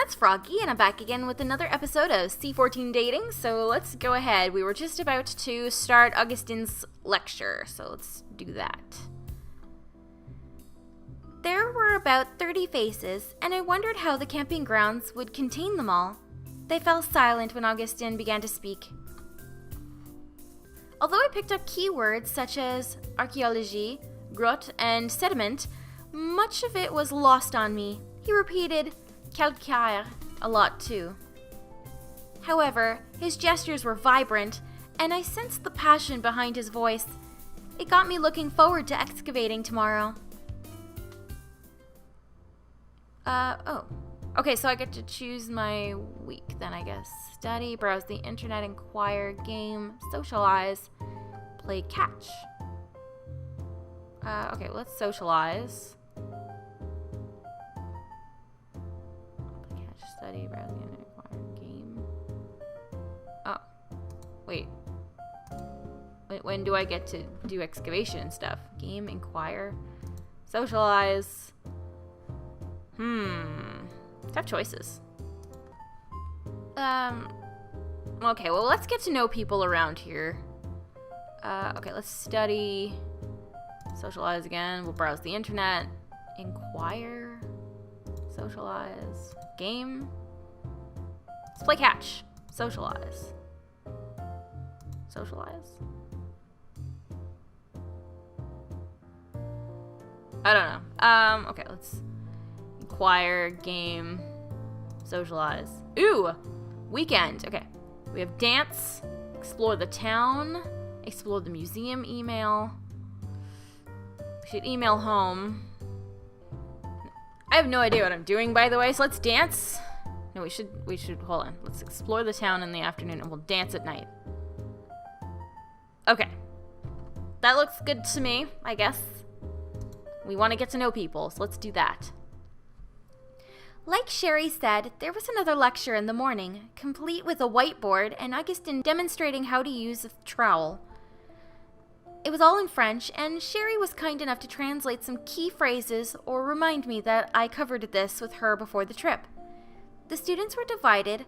it's Froggy, and I'm back again with another episode of C14 Dating, so let's go ahead. We were just about to start Augustine's lecture, so let's do that. There were about 30 faces, and I wondered how the camping grounds would contain them all. They fell silent when Augustine began to speak. Although I picked up keywords such as archaeology, grotte, and sediment, much of it was lost on me. He repeated calcaire a lot too. However, his gestures were vibrant, and I sensed the passion behind his voice. It got me looking forward to excavating tomorrow. Okay, so I get to choose my week then, I guess. Study, browse the internet, inquire, game, socialize, play catch. Okay, let's socialize. Play catch, study, browse the internet, inquire, game. Oh, wait. When do I get to do excavation and stuff? Game, inquire, socialize. Tough choices. Okay, well, let's get to know people around here. Okay, let's study, socialize again, we'll browse the internet, inquire, socialize, game, let's play catch, socialize, I don't know, okay, let's inquire, game, socialize. Ooh! Weekend. Okay. We have dance, explore the town, explore the museum, email. We should email home. I have no idea what I'm doing, by the way, so let's dance. No, we should, hold on. Let's explore the town in the afternoon and we'll dance at night. Okay. That looks good to me, I guess. We want to get to know people, so let's do that. Like Sherry said, there was another lecture in the morning, complete with a whiteboard and Augustine demonstrating how to use a trowel. It was all in French, and Sherry was kind enough to translate some key phrases or remind me that I covered this with her before the trip. The students were divided,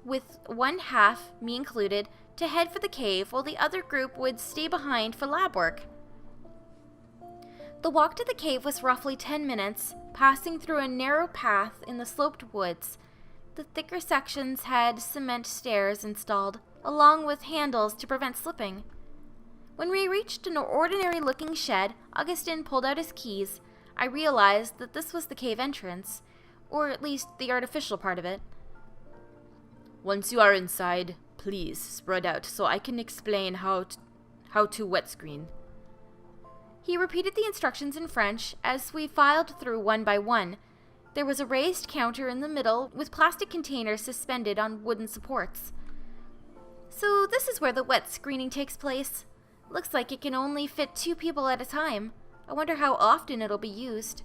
with one half, me included, to head for the cave while the other group would stay behind for lab work. The walk to the cave was roughly 10 minutes, passing through a narrow path in the sloped woods. The thicker sections had cement stairs installed, along with handles to prevent slipping. When we reached an ordinary-looking shed, Augustine pulled out his keys. I realized that this was the cave entrance, or at least the artificial part of it. Once you are inside, please spread out so I can explain how to wet screen. He repeated the instructions in French as we filed through one by one. There was a raised counter in the middle with plastic containers suspended on wooden supports. So this is where the wet screening takes place. Looks like it can only fit 2 people at a time. I wonder how often it'll be used.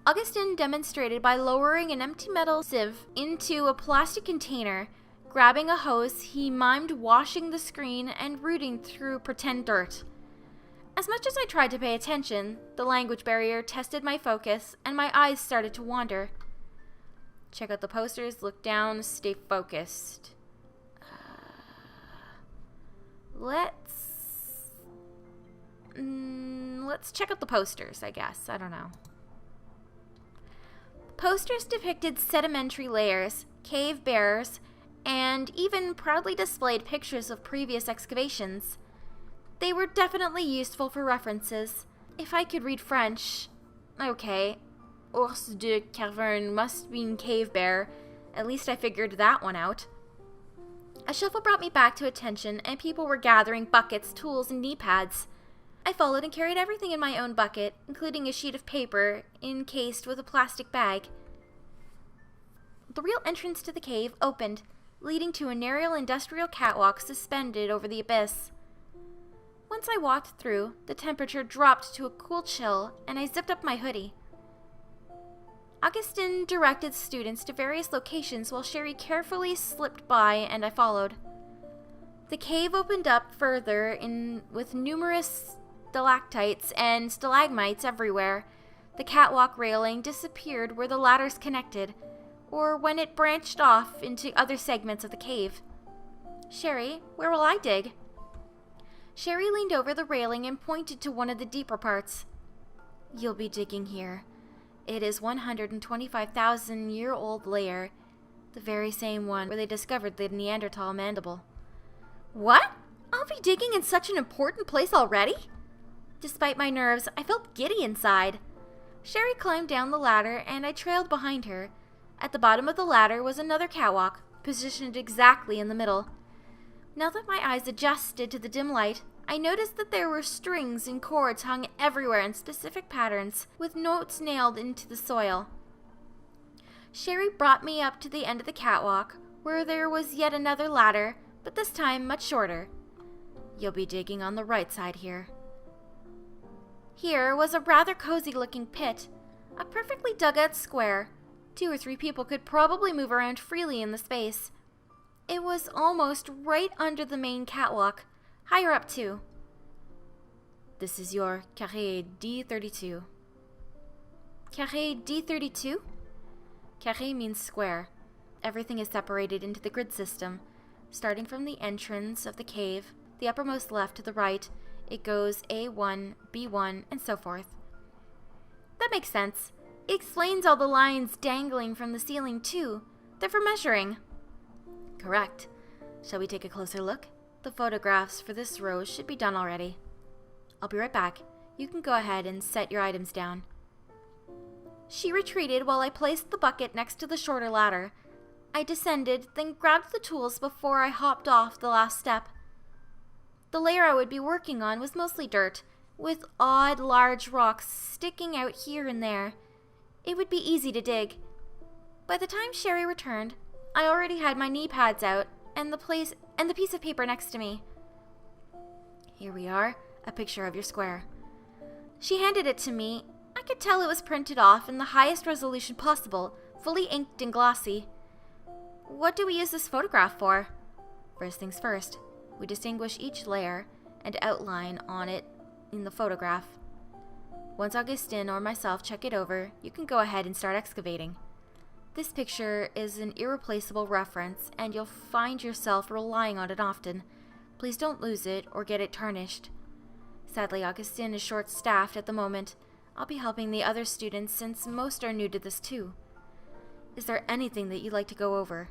Augustine demonstrated by lowering an empty metal sieve into a plastic container. Grabbing a hose, he mimed washing the screen and rooting through pretend dirt. As much as I tried to pay attention, the language barrier tested my focus, and my eyes started to wander. Check out the posters, look down, stay focused. Let's check out the posters, I guess. I don't know. Posters depicted sedimentary layers, cave bearers, and even proudly displayed pictures of previous excavations. They were definitely useful for references. If I could read French. Okay. Ours de caverne must mean cave bear. At least I figured that one out. A shuffle brought me back to attention, and people were gathering buckets, tools, and knee pads. I followed and carried everything in my own bucket, including a sheet of paper encased with a plastic bag. The real entrance to the cave opened, leading to a narrow industrial catwalk suspended over the abyss. Once I walked through, the temperature dropped to a cool chill, and I zipped up my hoodie. Augustine directed students to various locations while Sherry carefully slipped by, and I followed. The cave opened up further with numerous stalactites and stalagmites everywhere. The catwalk railing disappeared where the ladders connected. or when it branched off into other segments of the cave. Sherry, where will I dig? Sherry leaned over the railing and pointed to one of the deeper parts. You'll be digging here. It is 125,000-year-old layer, the very same one where they discovered the Neanderthal mandible. What? I'll be digging in such an important place already? Despite my nerves, I felt giddy inside. Sherry climbed down the ladder, and I trailed behind her. At the bottom of the ladder was another catwalk, positioned exactly in the middle. Now that my eyes adjusted to the dim light, I noticed that there were strings and cords hung everywhere in specific patterns, with notes nailed into the soil. Sherry brought me up to the end of the catwalk, where there was yet another ladder, but this time much shorter. You'll be digging on the right side here. Here was a rather cozy-looking pit, a perfectly dug-out square. 2 or 3 people could probably move around freely in the space. It was almost right under the main catwalk, higher up too. This is your Carré D32. Carré D32? Carré means square. Everything is separated into the grid system. Starting from the entrance of the cave, the uppermost left to the right, it goes A1, B1, and so forth. That makes sense. It explains all the lines dangling from the ceiling too. They're for measuring. Correct. Shall we take a closer look? The photographs for this row should be done already. I'll be right back. You can go ahead and set your items down. She retreated while I placed the bucket next to the shorter ladder. I descended, then grabbed the tools before I hopped off the last step. The layer I would be working on was mostly dirt, with odd large rocks sticking out here and there. It would be easy to dig. By the time Sherry returned, I already had my knee pads out and the piece of paper next to me. Here we are, a picture of your square. She handed it to me. I could tell it was printed off in the highest resolution possible, fully inked and glossy. What do we use this photograph for? First things first, we distinguish each layer and outline on it in the photograph. Once Augustine or myself check it over, you can go ahead and start excavating. This picture is an irreplaceable reference, and you'll find yourself relying on it often. Please don't lose it or get it tarnished. Sadly, Augustine is short-staffed at the moment. I'll be helping the other students since most are new to this too. Is there anything that you'd like to go over?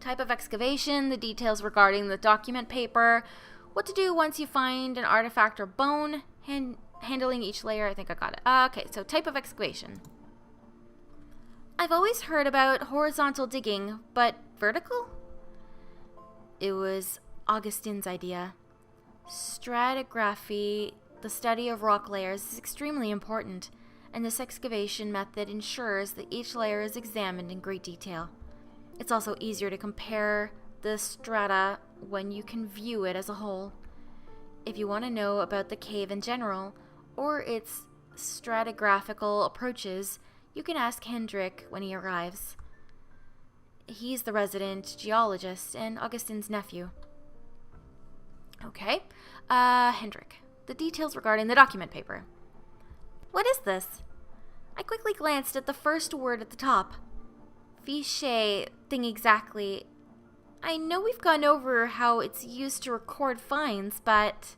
Type of excavation, the details regarding the document paper, what to do once you find an artifact or bone, handling each layer. I think I got it. Okay, so type of excavation. I've always heard about horizontal digging, but vertical? It was Augustine's idea. Stratigraphy, the study of rock layers, is extremely important, and this excavation method ensures that each layer is examined in great detail. It's also easier to compare the strata when you can view it as a whole. If you want to know about the cave in general, or its stratigraphical approaches, you can ask Hendrik when he arrives. He's the resident geologist and Augustine's nephew. Okay, Hendrik, the details regarding the document paper. What is this? I quickly glanced at the first word at the top. Fiche thing exactly. I know we've gone over how it's used to record finds, but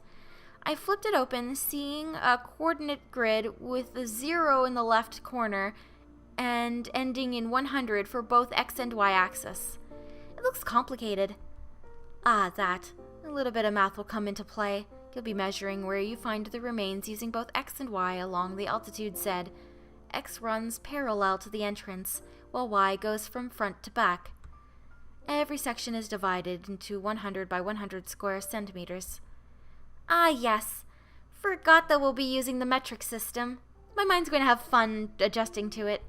I flipped it open, seeing a coordinate grid with a 0 in the left corner and ending in 100 for both X and Y axis. It looks complicated. That. A little bit of math will come into play. You'll be measuring where you find the remains using both X and Y along the altitude Z. X runs parallel to the entrance, while Y goes from front to back. Every section is divided into 100 by 100 square centimeters. Yes. Forgot that we'll be using the metric system. My mind's going to have fun adjusting to it.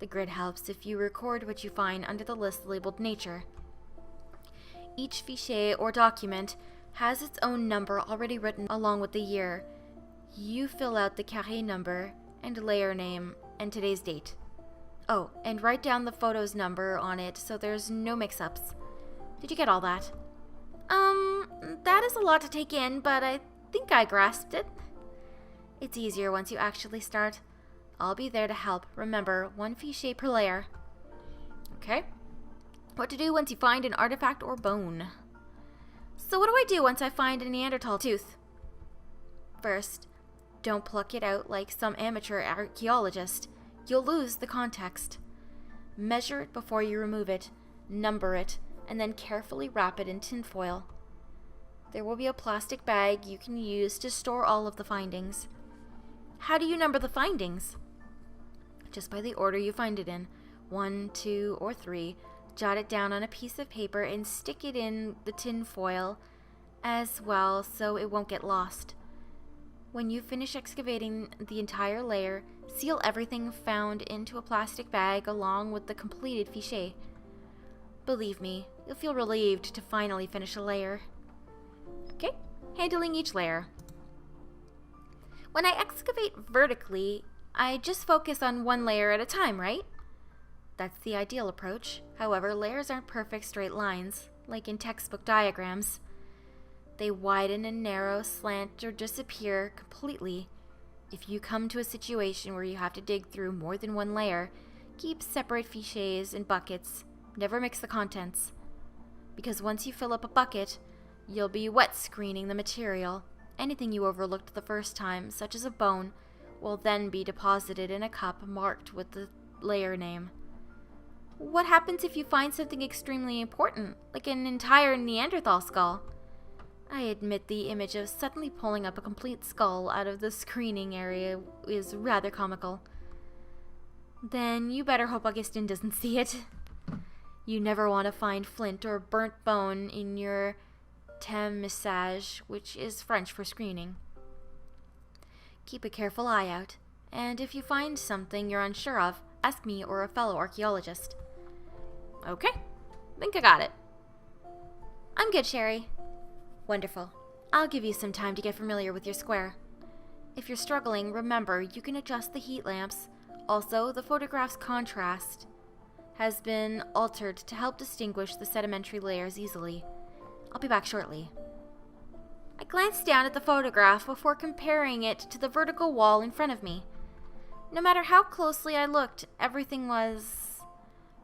The grid helps if you record what you find under the list labeled Nature. Each fichier or document has its own number already written along with the year. You fill out the carré number and layer name and today's date. Oh, and write down the photo's number on it so there's no mix-ups. Did you get all that? That is a lot to take in, but I think I grasped it. It's easier once you actually start. I'll be there to help. Remember, 1 fichier per layer. Okay. What to do once you find an artifact or bone? So what do I do once I find a Neanderthal tooth? First, don't pluck it out like some amateur archaeologist. You'll lose the context. Measure it before you remove it, number it, and then carefully wrap it in tinfoil. There will be a plastic bag you can use to store all of the findings. How do you number the findings? Just by the order you find it in. 1, 2, or 3. Jot it down on a piece of paper and stick it in the tin foil as well so it won't get lost. When you finish excavating the entire layer, seal everything found into a plastic bag along with the completed fichier. Believe me, you'll feel relieved to finally finish a layer. Okay, handling each layer. When I excavate vertically, I just focus on one layer at a time, right? That's the ideal approach. However, layers aren't perfect straight lines, like in textbook diagrams. They widen and narrow, slant, or disappear completely. If you come to a situation where you have to dig through more than one layer, keep separate fichiers in buckets. Never mix the contents. Because once you fill up a bucket, you'll be wet screening the material. Anything you overlooked the first time, such as a bone, will then be deposited in a cup marked with the layer name. What happens if you find something extremely important, like an entire Neanderthal skull? I admit the image of suddenly pulling up a complete skull out of the screening area is rather comical. Then you better hope Augustin doesn't see it. You never want to find flint or burnt bone in your tamisage, which is French for screening. Keep a careful eye out, and if you find something you're unsure of, ask me or a fellow archaeologist. Okay, think I got it. I'm good, Sherry. Wonderful. I'll give you some time to get familiar with your square. If you're struggling, remember you can adjust the heat lamps. Also, the photograph's contrast has been altered to help distinguish the sedimentary layers easily. I'll be back shortly. I glanced down at the photograph before comparing it to the vertical wall in front of me. No matter how closely I looked, everything was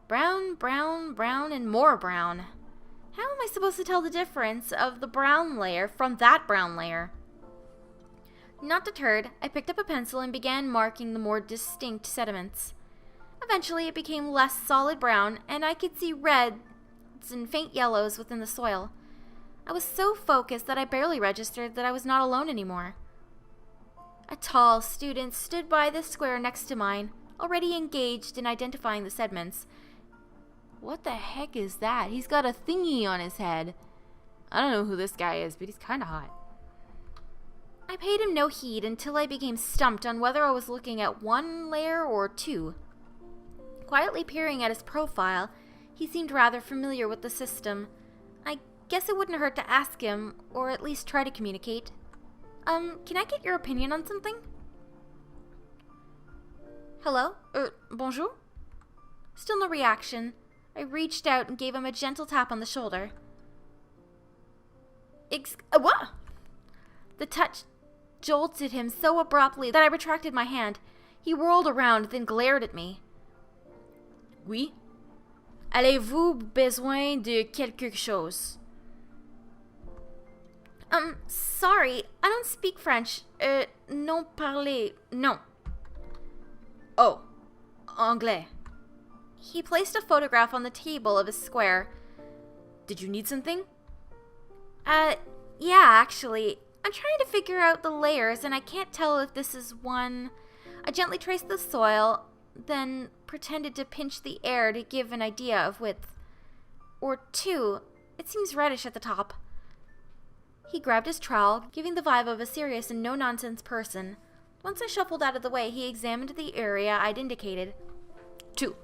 brown, brown, brown, and more brown. How am I supposed to tell the difference of the brown layer from that brown layer? Not deterred, I picked up a pencil and began marking the more distinct sediments. Eventually, it became less solid brown, and I could see reds and faint yellows within the soil. I was so focused that I barely registered that I was not alone anymore. A tall student stood by the square next to mine, already engaged in identifying the sediments. What the heck is that? He's got a thingy on his head. I don't know who this guy is, but he's kind of hot. I paid him no heed until I became stumped on whether I was looking at one layer or two. Quietly peering at his profile, he seemed rather familiar with the system. I guess it wouldn't hurt to ask him, or at least try to communicate. Can I get your opinion on something? Hello? Bonjour? Still no reaction. I reached out and gave him a gentle tap on the shoulder. What? The touch jolted him so abruptly that I retracted my hand. He whirled around, then glared at me. Oui? Avez-vous besoin de quelque chose? Sorry, I don't speak French. Non parler, non. Oh, anglais. He placed a photograph on the table of his square. Did you need something? Yeah, actually. I'm trying to figure out the layers, and I can't tell if this is one. I gently traced the soil, then pretended to pinch the air to give an idea of width. Or two. It seems reddish at the top. He grabbed his trowel, giving the vibe of a serious and no-nonsense person. Once I shuffled out of the way, he examined the area I'd indicated. 2.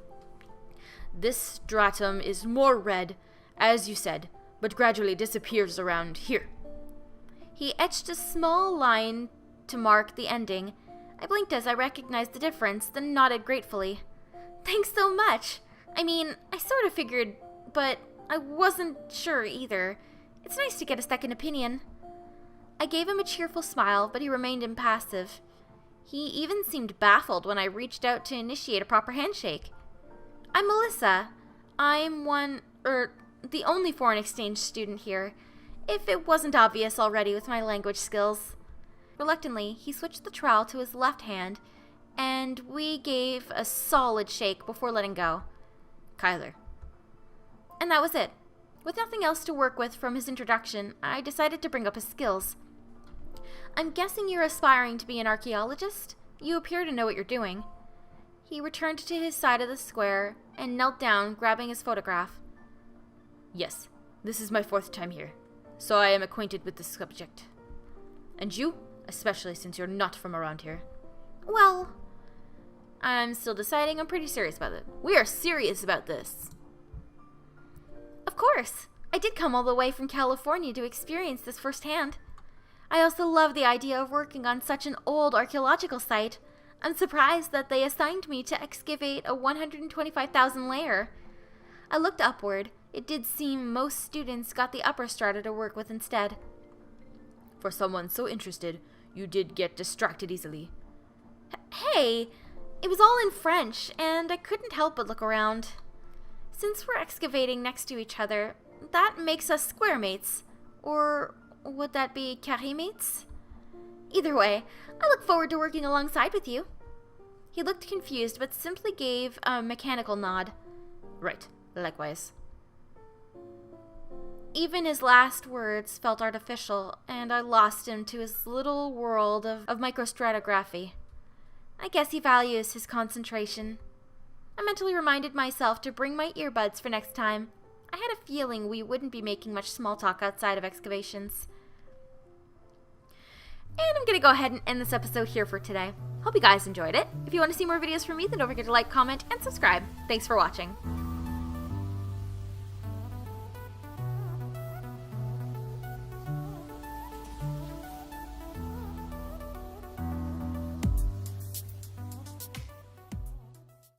This stratum is more red, as you said, but gradually disappears around here. He etched a small line to mark the ending. I blinked as I recognized the difference, then nodded gratefully. Thanks so much. I mean, I sort of figured, but I wasn't sure either. It's nice to get a second opinion. I gave him a cheerful smile, but he remained impassive. He even seemed baffled when I reached out to initiate a proper handshake. I'm Melissa. I'm the only foreign exchange student here, if it wasn't obvious already with my language skills. Reluctantly, he switched the trowel to his left hand, and we gave a solid shake before letting go. Kyler. And that was it. With nothing else to work with from his introduction, I decided to bring up his skills. I'm guessing you're aspiring to be an archaeologist? You appear to know what you're doing. He returned to his side of the square and knelt down, grabbing his photograph. Yes, this is my 4th time here, so I am acquainted with the subject. And you, especially since you're not from around here. Well, I'm still deciding. I'm pretty serious about it. We are serious about this. Of course. I did come all the way from California to experience this firsthand. I also love the idea of working on such an old archaeological site. I'm surprised that they assigned me to excavate a 125,000 layer. I looked upward. It did seem most students got the upper strata to work with instead. For someone so interested, you did get distracted easily. Hey, it was all in French, and I couldn't help but look around. Since we're excavating next to each other, that makes us Squaremates. Or would that be Carré-mates? Either way, I look forward to working alongside with you. He looked confused, but simply gave a mechanical nod. Right, likewise. Even his last words felt artificial, and I lost him to his little world of microstratigraphy. I guess he values his concentration. I mentally reminded myself to bring my earbuds for next time. I had a feeling we wouldn't be making much small talk outside of excavations. And I'm going to go ahead and end this episode here for today. Hope you guys enjoyed it. If you want to see more videos from me, then don't forget to like, comment, and subscribe. Thanks for watching.